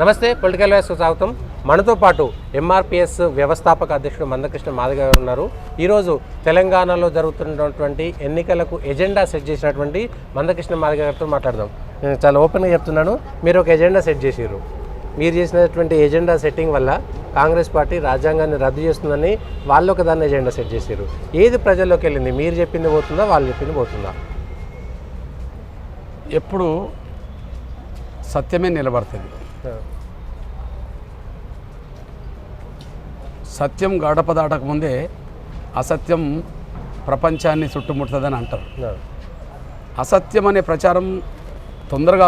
నమస్తే, పొలిటికల్ వ్యాస్కు స్వాగతం. మనతో పాటు ఎంఆర్పిఎస్ వ్యవస్థాపక అధ్యక్షుడు మందకృష్ణ మాదిగ గారు ఉన్నారు. ఈరోజు తెలంగాణలో జరుగుతున్నటువంటి ఎన్నికలకు ఎజెండా సెట్ చేసినటువంటి మందకృష్ణ మాదిగ గారితో మాట్లాడదాం. నేను చాలా ఓపెన్గా చెప్తున్నాను, మీరు ఒక ఎజెండా సెట్ చేసారు. మీరు చేసినటువంటి ఎజెండా సెట్టింగ్ వల్ల కాంగ్రెస్ పార్టీ రాజ్యాంగాన్ని రద్దు చేస్తుందని వాళ్ళు ఒక దాన్ని ఎజెండా సెట్ చేశారు. ఏది ప్రజల్లోకి వెళ్ళింది? మీరు చెప్పింది పోతుందా, వాళ్ళు చెప్పింది పోతుందా? ఎప్పుడు సత్యమే నిలబడుతుంది. సత్యం గడప దాటకముందే అసత్యం ప్రపంచాన్ని చుట్టుముడుతుందని అంటారు. అసత్యం అనే ప్రచారం తొందరగా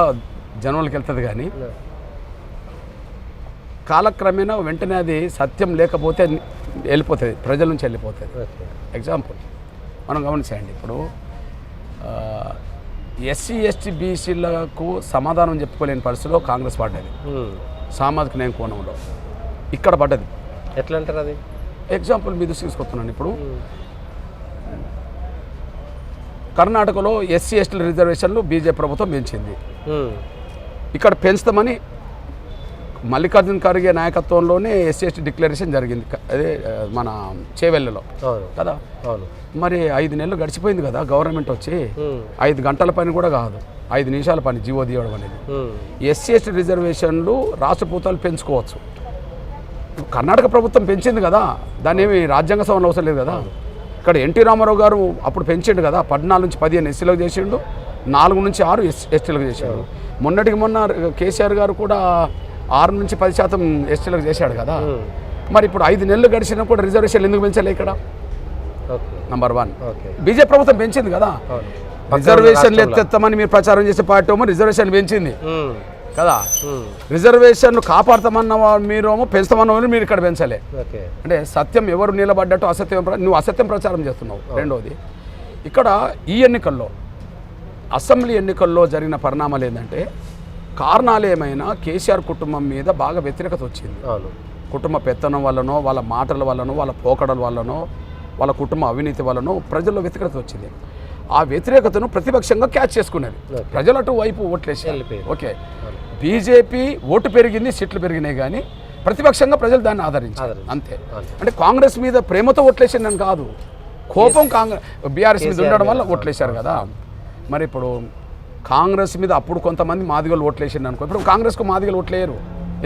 జనంలోకి వెళ్తుంది, కానీ కాలక్రమేణా వెంటనే అది సత్యం లేకపోతే వెళ్ళిపోతుంది, ప్రజల నుంచి వెళ్ళిపోతుంది. ఎగ్జాంపుల్ మనం గమనించండి, ఇప్పుడు ఎస్సీ ఎస్టీ బీసీలకు సమాధానం చెప్పుకోలేని పరిస్థితిలో కాంగ్రెస్ పడ్డది. సామాజిక న్యాయ కోణంలో ఇక్కడ పడ్డది. ఎట్లా అంటారు అది? ఎగ్జాంపుల్ మీద తీసుకొస్తున్నాను. ఇప్పుడు కర్ణాటకలో ఎస్సీ ఎస్టీల రిజర్వేషన్లు బీజేపీ ప్రభుత్వం పెంచింది. ఇక్కడ పెంచుతామని మల్లికార్జున ఖర్గే నాయకత్వంలోనే ఎస్సీ ఎస్టీ డిక్లరేషన్ జరిగింది, అదే మన చేవెళ్ళలో కదా. మరి 5 నెలలు గడిచిపోయింది కదా, గవర్నమెంట్ వచ్చి 5 గంటల పని కూడా కాదు, 5 నిమిషాల పని జీవో తీయడం అనేది. ఎస్సీ ఎస్టీ రిజర్వేషన్లు రాష్ట్ర ప్రభుత్వాలు పెంచుకోవచ్చు. కర్ణాటక ప్రభుత్వం పెంచింది కదా, దాన్ని ఏమి రాజ్యాంగ సవరణ అవసరం లేదు కదా. ఇక్కడ ఎన్టీ రామారావు గారు అప్పుడు పెంచిండు కదా, 14 నుంచి 15 ఎస్సీలకు చేసిండు, 4 నుంచి 6 ఎస్టీలకు చేసిండు. మొన్నటికి మొన్న కేసీఆర్ గారు కూడా 6 నుంచి 10% ఎస్టీలకు చేశాడు కదా. మరి ఇప్పుడు 5 నెలలు గడిచినా కూడా రిజర్వేషన్లు ఎందుకు పెంచలే? ఇక్కడ నంబర్ 1 బీజేపీ ప్రభుత్వం పెంచింది కదా. రిజర్వేషన్లు ఎత్తేస్తామని మీరు ప్రచారం చేసే పార్టీ ఏమో రిజర్వేషన్ పెంచింది కదా. రిజర్వేషన్ కాపాడతామన్న మీరేమో పెంచుతామన్న మీరు ఇక్కడ పెంచలే. అంటే సత్యం ఎవరు నిలబడ్డట్టు అసత్యం, నువ్వు అసత్యం ప్రచారం చేస్తున్నావు. రెండోది, ఇక్కడ ఈ ఎన్నికల్లో అసెంబ్లీ ఎన్నికల్లో జరిగిన పరిణామాలు ఏంటంటే, కారణాలు ఏమైనా కేసీఆర్ కుటుంబం మీద బాగా వ్యతిరేకత వచ్చింది. కుటుంబ పెత్తనం వల్లనో, వాళ్ళ మాటల వల్లనో, వాళ్ళ పోకడల వల్లనో, వాళ్ళ కుటుంబ అవినీతి వల్లనో ప్రజల్లో వ్యతిరేకత వచ్చింది. ఆ వ్యతిరేకతను ప్రతిపక్షంగా క్యాచ్ చేసుకునేది. ప్రజలు అటు వైపు ఓట్లేసారు. ఓకే, బీజేపీ ఓటు పెరిగింది, సీట్లు పెరిగినాయి, కానీ ప్రతిపక్షంగా ప్రజలు దాన్ని ఆదరించారు అంతే. అంటే కాంగ్రెస్ మీద ప్రేమతో ఓట్లేసిందని కాదు, కోపం బీఆర్ఎస్ మీద ఉండడం వల్ల ఓట్లేశారు కదా. మరి ఇప్పుడు కాంగ్రెస్ మీద అప్పుడు కొంతమంది మాదిగలు ఓట్లేసింది అనుకో, ఇప్పుడు కాంగ్రెస్కు మాదిగలు ఓట్లేయరు.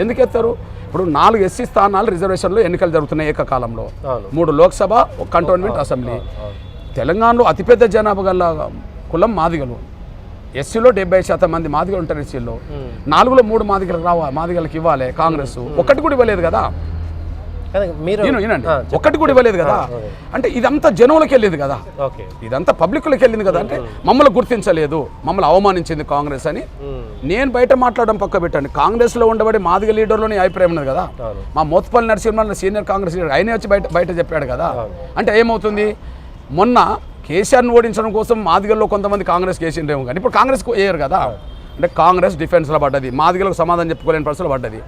ఎందుకు ఎత్తారు? ఇప్పుడు 4 ఎస్సీ స్థానాలు రిజర్వేషన్లో ఎన్నికలు జరుగుతున్నాయి ఏకకాలంలో. 3 లోక్సభ, 1 కంటోన్మెంట్ అసెంబ్లీ. తెలంగాణలో అతిపెద్ద జనాభా గల కులం మాదిగలు. ఎస్సీలో 70% మంది మాదిగలు ఉంటారు. ఎస్సీలో 4లో 3 మాదిగలకు ఇవ్వాలి కాంగ్రెస్. ఒక్కటి కూడా ఇవ్వలేదు కదా. ఒక్కటి కూడా ఇవ్వలేదు కదా. అంటే ఇదంతా జనంలోకి వెళ్ళింది కదా, ఇదంతా పబ్లిక్లోకి వెళ్ళింది కదా. అంటే మమ్మల్ని గుర్తించలేదు, మమ్మల్ని అవమానించింది కాంగ్రెస్ అని నేను బయట మాట్లాడడం పక్క పెట్టండి. కాంగ్రెస్లో ఉండబడి మాదిగ లీడర్లోని అభిప్రాయం ఉన్నది కదా. మా మోత్పల్లి నరసింహ సీనియర్ కాంగ్రెస్ లీడర్ ఆయనే వచ్చి బయట చెప్పాడు కదా. అంటే ఏమవుతుంది, మొన్న కేసీఆర్ని ఓడించడం కోసం మాదిగల్లో కొంతమంది కాంగ్రెస్ కేసీఆర్ కానీ ఇప్పుడు కాంగ్రెస్కు వేయరు కదా. అంటే కాంగ్రెస్ డిఫెన్స్లో పడ్డది, మాదిగలకు సమాధానం చెప్పుకోలేని పరిస్థితులు పడ్డది.